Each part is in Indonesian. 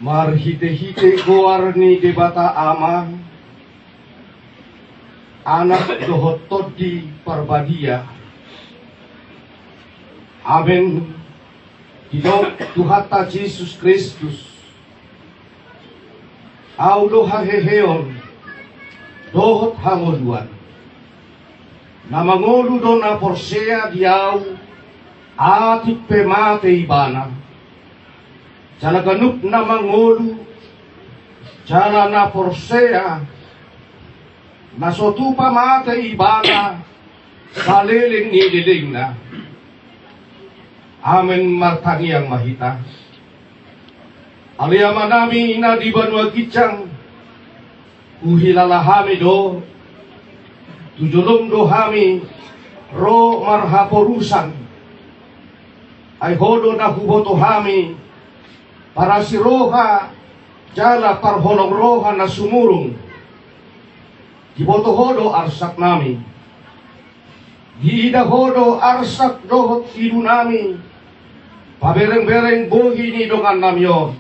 Marhite-hite goarni debata ama anak dohot todi parbadia. Amen. Dino Tuhata Yesus Kristus. Aulo haheheon dohot hangoduan. Namangolu do na porsea diau atik pemate ibana. Jala ganuk na mangolu, jala na porsea, na sotupa mata ibana, saliling nililing na. Amen martani ang mahita. Aliyama nami na di banwa gitsang, uhilalahami do, tujulong do hami, ro marhaporusan, ay hodo na huboto hami, para si roha jala parholong roha na sumurong gibotohodo arsak nami giidahodo arsak dohot idu nami pabereng-bereng bohi ni dongan namyo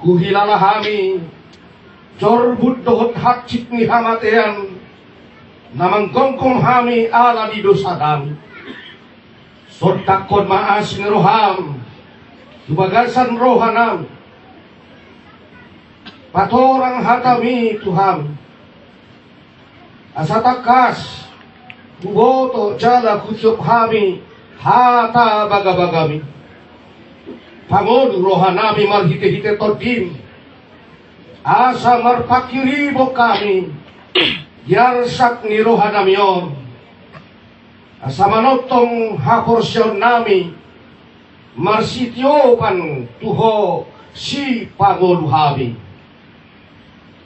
kuhilala hami jorbut dohot hakcik ni hamatean namang gongkong hami ala di dosa dami sotakon maas ni roham Tubagasan rohanam, patorang hatami Tuhan, asatakas, buboto jala kusyop hami, hata bagabagami, pangod rohanami marhite-hite todim, asa marpakiribo kami, yarsak ni rohanamion, asa manotong haporsyon nami, marsityopan tuho si pangoluhami.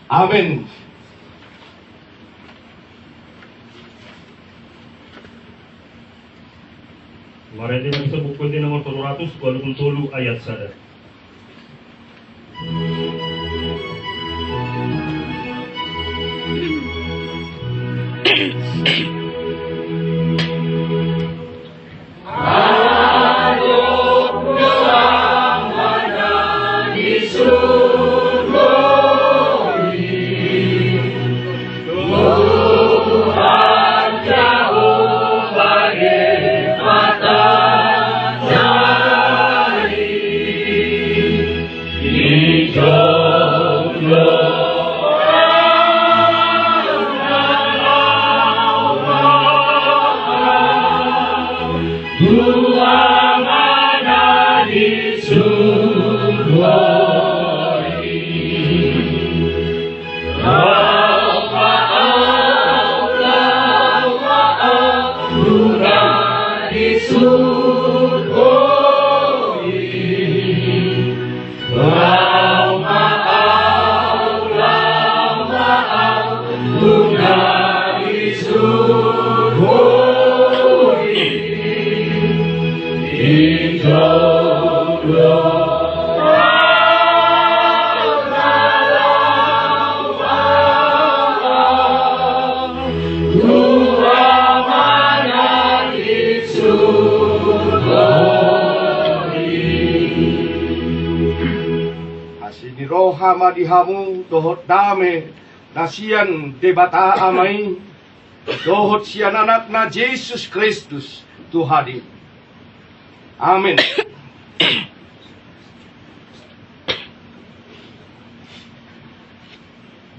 Amen. Marede ng isa bukod din ng 387 ayat sada. Roha madihamu dohot dame nasian debata amai dohot sian anak na Yesus Kristus Tuhadi. Amin.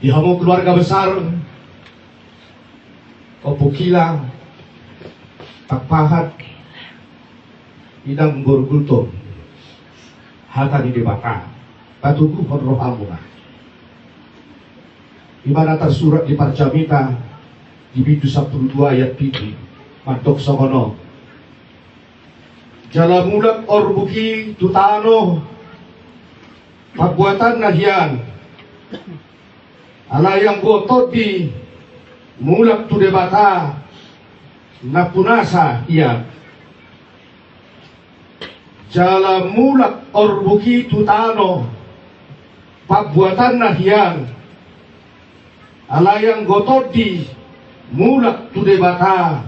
Dihamu keluarga besar Kopukila Takpahat Idang Gorgulto Hata di debata Patuku roh amuna. Dimana tersurat di Parcamita di Bidu 12 ayat 7 Mantok Sokono Jalamulak orbuki tutano Pagbuatan nahian Alayang gotot di mulak tu debata Napunasa iyan Jalamulak orbuki tutano Pagbuatan nahian Alayang gotodi mulak tu debata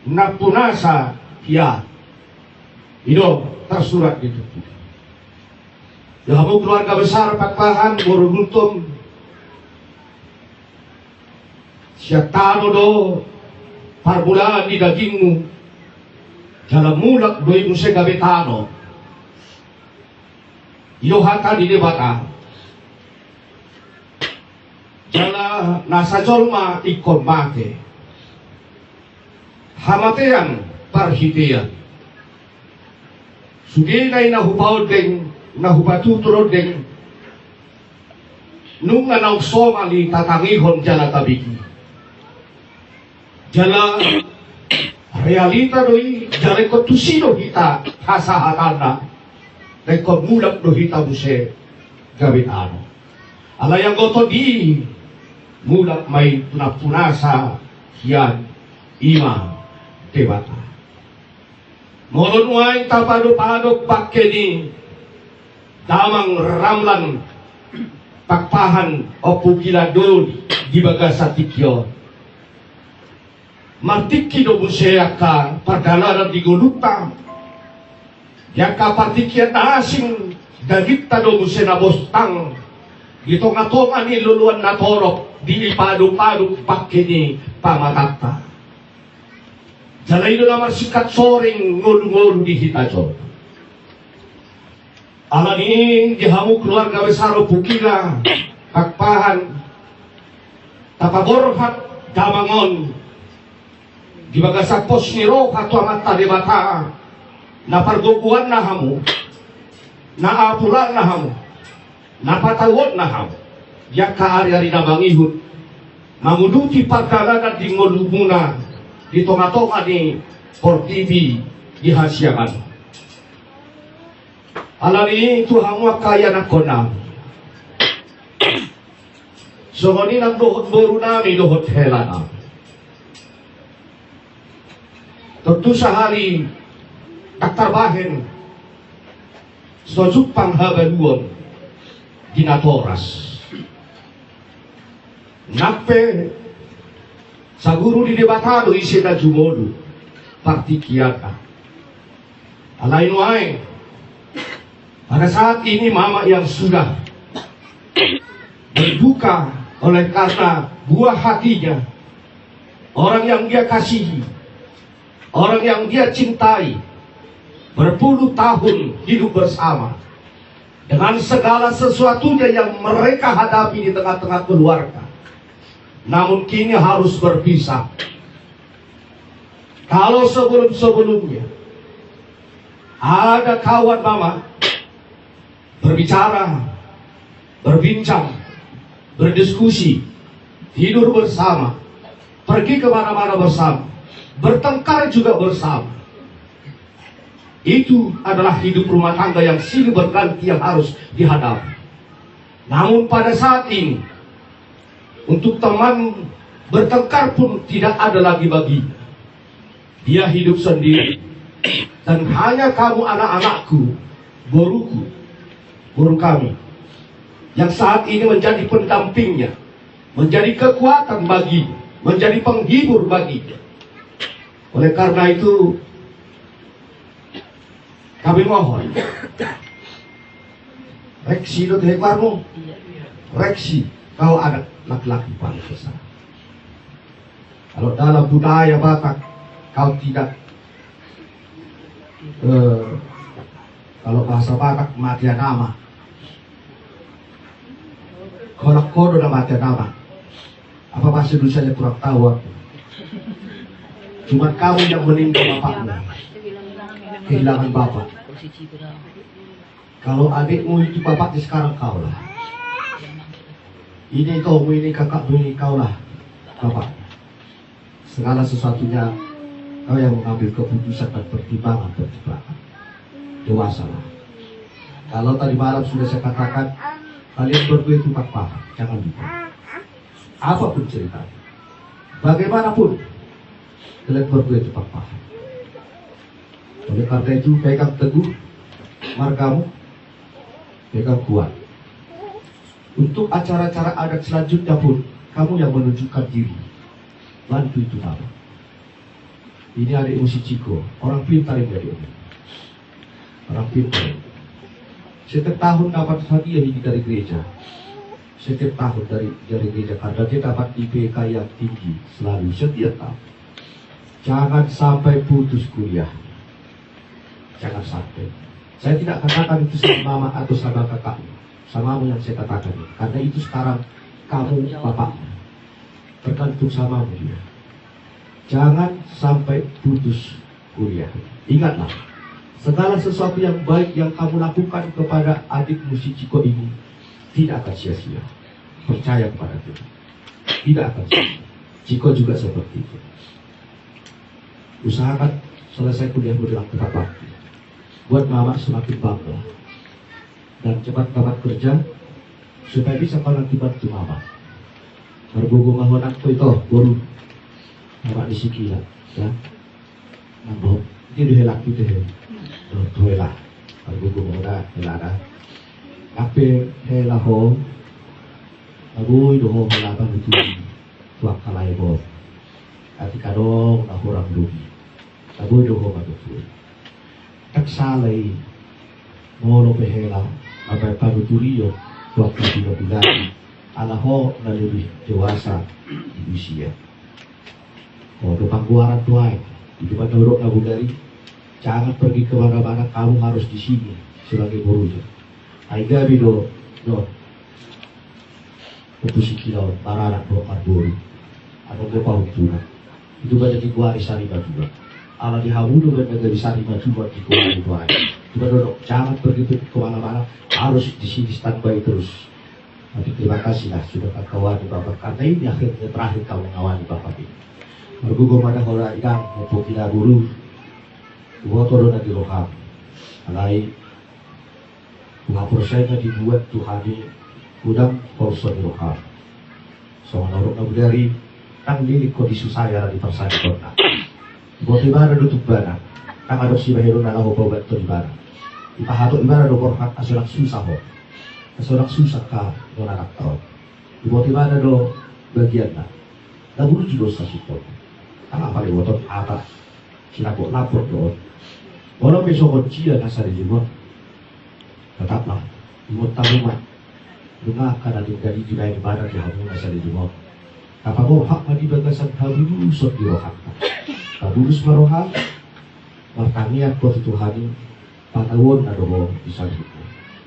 Napunasa ya Itu tersurat itu. Ya kamu keluarga besar Pakpahan Borogultum Siatano do Parbulaan di dagingmu Dalam mulak doi muse gabetano Yohata di debata Jala nasa jolma ikon mate Hamatean parhitian Suginay nahupaw deng Nahupatuturo deng Nung anaw somali tatangihon jala tabiki Jala realita doi Jala ko tusino hita Hasahatana Rekod mulak do hita buse gabitano. Alayang goto di mulak may tunapunasa yan ima debata. Molon way tapado-pado pakkeni damang ramlan Pakpahan o pukiladon di baga sa tikyo. Martiki do buse ka pardalaran di gulutang Yaka partikian na asing dagit tado mo sinabostang Gito nga to ani luluan na torok di ipado-pado pakini pamatata Jalay do naman sikat soring ngulu-ngulu di hitajo Alanin dihamu keluarga besar Pukila Pakpahan Tapaborhat damangon di bagasapos ni Roha tu amat debata Naparguguan na hamo, naapulan na hamo, napatawon na hamo, yak kaari-ari na mangihut, manguduti pagkalanan di ngolumuna, di tonga-tonga ni Portivi di Hasyaman. Alani itu hamo kaya na konam. So ngoni nang dohot boru nami dohot helana. Tentu sehari Taktarbahin Sojuk panghabaluan Ginatoras Nape Saguru di debatado isi na jumodo Partikiata Alain wae Pada saat ini mama yang sudah Berduka oleh karena buah hatinya Orang yang dia kasihi Orang yang dia cintai Berpuluh tahun hidup bersama Dengan segala sesuatunya yang mereka hadapi di tengah-tengah keluarga Namun kini harus berpisah Kalau sebelum-sebelumnya Ada kawan mama Berbicara Berbincang Berdiskusi Tidur bersama Pergi kemana-mana bersama Bertengkar juga bersama Itu adalah hidup rumah tangga yang silih berganti yang harus dihadapi. Namun pada saat ini, untuk teman bertengkar pun tidak ada lagi baginya. Dia hidup sendiri. Dan hanya kamu anak-anakku, boruku, boru kami, yang saat ini menjadi pendampingnya, menjadi kekuatan bagi, menjadi penghibur baginya. Oleh karena itu, kami mohon, Reksi do teheparmu, Reksi, kau anak laki-laki paling besar. Kalau dalam budaya Batak, kau tidak, kalau bahasa Batak mati nama, kolak kodo dan mati nama. Apa bahasa Indonesia kurang tahu aku. Cuma kamu yang meninggal bapakmu, kehilangan bapak. Kalau adikmu itu bapaknya sekarang kau lah. Ini kau, ini kakakmu, ini kau lah bapak. Segala sesuatunya kau yang mengambil keputusan dan pertimbangan. Dewasa lah. Kalau tadi malam sudah saya katakan, kalian berdua itu paham, jangan lupa. Apapun ceritanya, bagaimanapun, kalian berdua itu paham. Oleh karena itu, pegang teguh margamu, pegang kuat. Untuk acara-acara adat selanjutnya pun, kamu yang menunjukkan diri. Bantu itu mama. Ini adikmu si Ciko, orang pintar ini adikmu. Orang pintar. Setiap tahun dapat hadiah ini dari gereja. Setiap tahun dari gereja, karena dia dapat IPK yang tinggi selalu setiap tahun. Jangan sampai putus kuliah. Jangan sampai. Saya tidak katakan itu sama mama atau sama kakakmu, samamu yang saya katakan, karena itu sekarang kamu bapaknya, tergantung samamu dia. Jangan sampai putus kuliah. Ingatlah, segala sesuatu yang baik yang kamu lakukan kepada adikmu si Ciko ini tidak akan sia-sia. Percaya kepada Tuhan, tidak akan sia-sia. Ciko juga seperti itu. Usahakan selesai kuliahmu dengan tepat waktu. Buat mama semakin bangga dan cepat dapat kerja supaya bisa kau nanti bantu mama. Bergugu mahonak itu baru mama disiki ya. Nambah ini dihelak itu he, doela. Bergugu mahonak helada. Ape helaho, abu doho helada itu tuak kalai bo. Ati kadong na kurang dugi. Abu doho matutu. Tak salay mono pehela abay panuturiyo waktu binabulati alaho na lebih dewasa di usia. Do pangguaran tuai itu menurut Abu Dari, jangan pergi ke mana-mana, kamu harus di sini sebagai gurunya. Aiga bido do opusiki lawan para anak do karburu atau do pahutuna itu banyak dikuari sari juga. Ala dihamudu dan negeri maju buat di kuala itu. Kita duduk, jangan pergi kemana-mana, harus di sini standby terus. Tapi terima kasihlah sudah kakawani bapak, karena ini akhirnya terakhir kau mengawani bapak ini. Mergugo pada hola ikan, maupun tidak guru, buat di roham. Alai, pengapur saya dibuat Tuhani, udang korso di roham. So menurut Abu Dari, kan lilik kodisu saya di persadi kota. Buat ibadah tutup bana, kang adopsi bahirun na lahu bawat to ibadah. Ipahato ibadah do korhat asurang susah ho, asurang susah ka do anak tao. Buat ibadah do bagian na, nabulu juga sa support. Kang apa liwatot atas, sinapot lapor doon. Walau besok cia nasa di jumot, tetaplah imut tabuman. Dunga ka na dari juga ibadah di hamu nasa di jumot. Kapag mo hak madi bagasan hamu usot di rohak. Kabulus maroham, martaniat ko Tuhani, patawon na doho isang ito.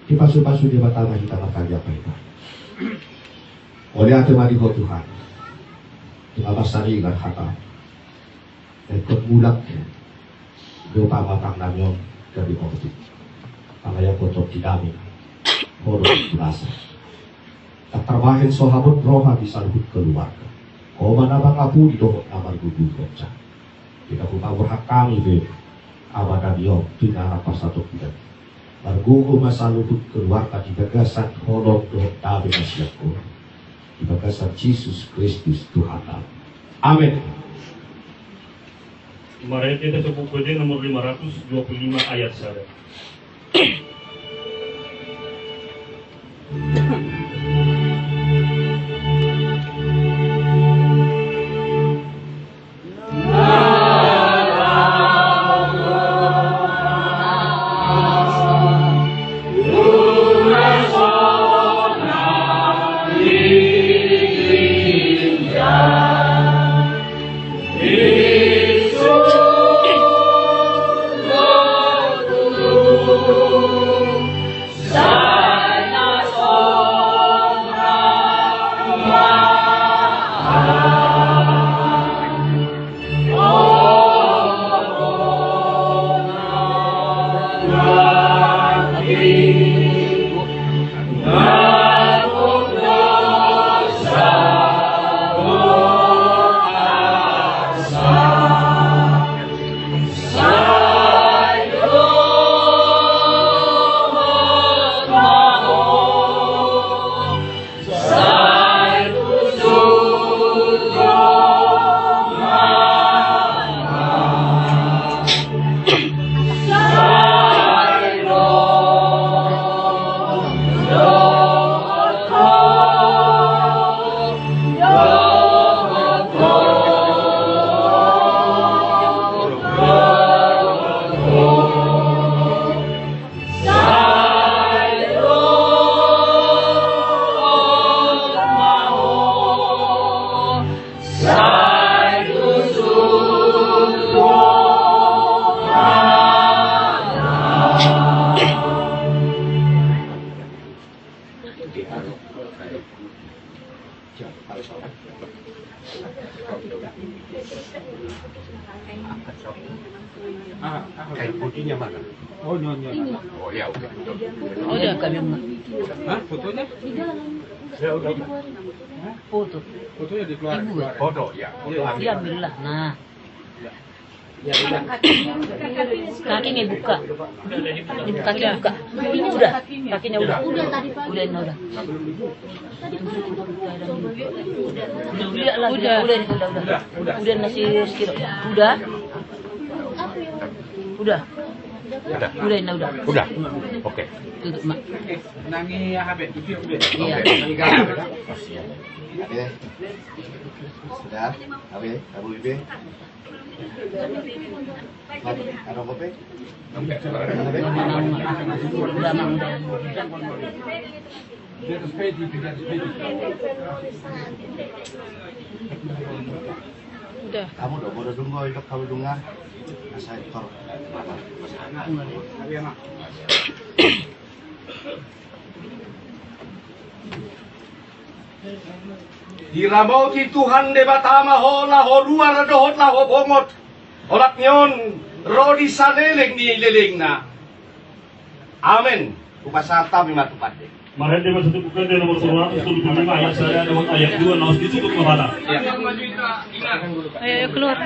Di pasu-pasu di matama kita matanya pa ito. Oleh ate madi ko Tuhan, tumabas sarigan hata. Ikot mulak, lupa matang namyon, gabi okti. Pangaya ko to tidami, horo tulasa. Tatrabahin sohabot roha di salhut keluarga. O manabang apu di doho namar gugugot siya. Kita buka berhak kami be awadabiyo tinggal apa satu kita. Bargugo masalubut keluar di gagasan honor doh dabe masyarakat. Di gagasan Yesus Kristus Tuhan. Amin. Kemarin kita sebut kode nomor 525 ayat sada. Kain putihnya mana? Oh, nyonya. Oh ya udah. Udah kami Hah? Fotonya? Ya udah. foto. Fotonya dikeluarin. Ibu. Foto ya. Foto ambil. Diambil lah. Nah, Ya udah. kakinya buka. Kakinya buka. Udah. Kakinya udah. Udah, udah. Udah nasi sekilo. Udah. Udah. Udah. Udah. Oke. Tutup, Mak. Nangi habis itu udah. Iya. Oke. Sudah, Abe, Abu Ibe. Ada kopi? Udah, Mak. Dia tuh sepedi, dia sepedi. Udah. Kamu udah bodoh dunggo itu kamu dunga. Saya tor. Abi mak. Diramauti Tuhan de batama ho laho luar dohot laho bongot. Orak nyon rodi saleleng ni leleng na. Amin. Upasata mimatupade. Kemarin dia masuk kode nomor 125 ayat sada dan ayat 2 naus ditutup kepala. Ayo keluar.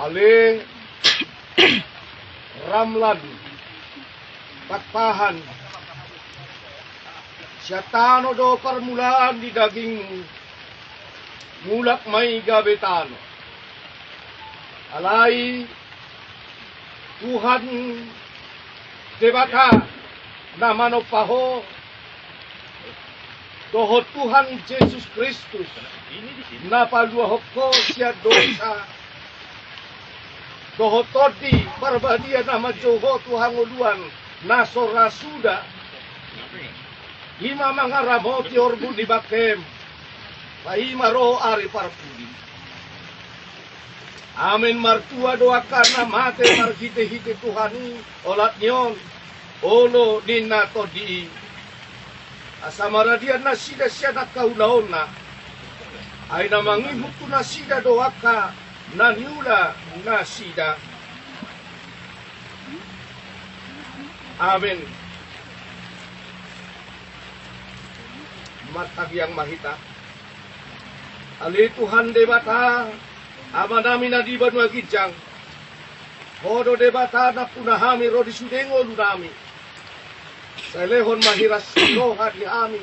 Ale Ramlan Takpahan Syatano do permulaan di daging mulak may gabetano alai Tuhan debata namano paho doho Tuhan Yesus Kristus napaluahoko siya dosa doho todi barbadia nama Joho Tuhan Oduan Nasora Suda Ima mga ramoti orbu di bakem. Paima roh ari parpudi. Amin martua doa karena mate marhite-hite Tuhani olat nyon. Olo nina todi. Asamara dia nasida siada kaulaona. Aina mangihutu nasida doaka. Naniula nasida. Amin. Matag yang mahita. Ali Tuhan debata. Ama nami na di banua gijang. Hodo debata na punahami rodi sudengo lunami. Selehon mahiras roha di ami.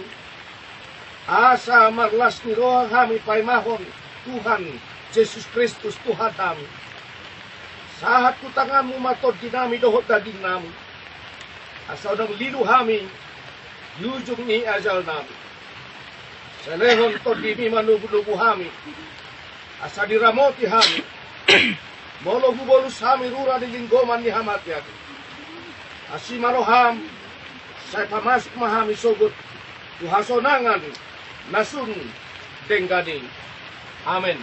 Asa marlas ni roha kami paimahon Tuhan Yesus Kristus Tuhan kami. Saat ku tanganmu matod dinami dohot daging nami. Asa udang lilu kami. Lujung ni ajal nami. Selehon tod dimi manubu-nubu kami. Asa diramoti kami. Molo gubolus kami rura di linggoman ni hamati aku. Asi maroham. Saya pamasuk mahami sogut. Tuhasonangan. Nasun denggani. Amin.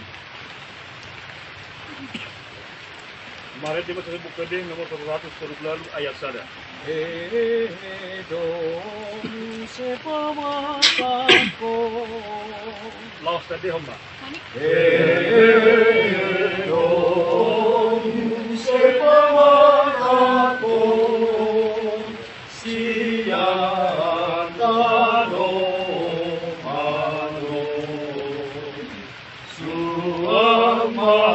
Kemarin di Masjid Bukading nomor 100 ayat 1. Edom sepamataku. Laos tadi hamba. Edom sepamataku. Siang kadomano. Suamamo.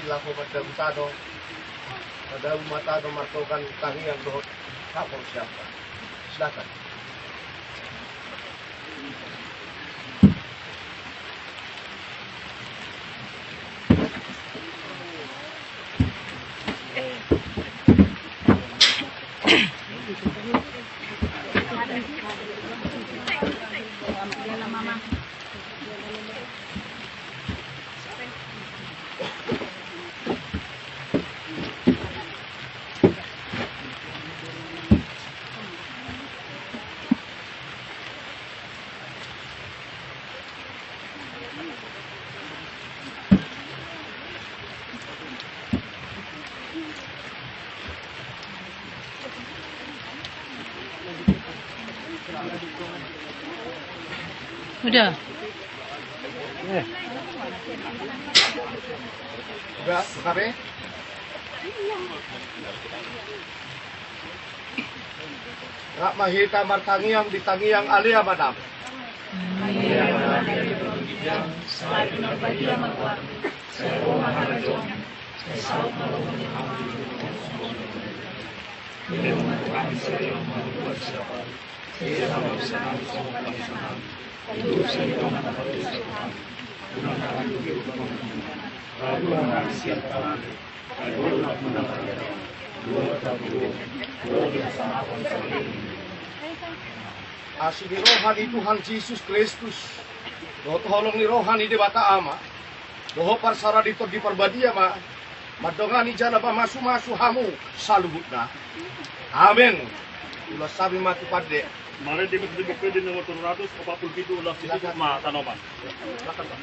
Laku pada utado, pada umatado martokan tangi yang dohot kapal siapa? Silakan. Udah. Udah, kabe? Nggak mahita martangiang ditangiang alia madam. Asi ni rohani Tuhan Yesus Kristus. Doh tolong ni rohani di bata ama. Doh parsara di perbadia ma. Madongani jana ba masu-masu hamu salubutna. Amin. Ulah sabi mati padde. Kemarin di Masjid Bukading nomor 147 ulah situ ma tanoman. Silakan Pak.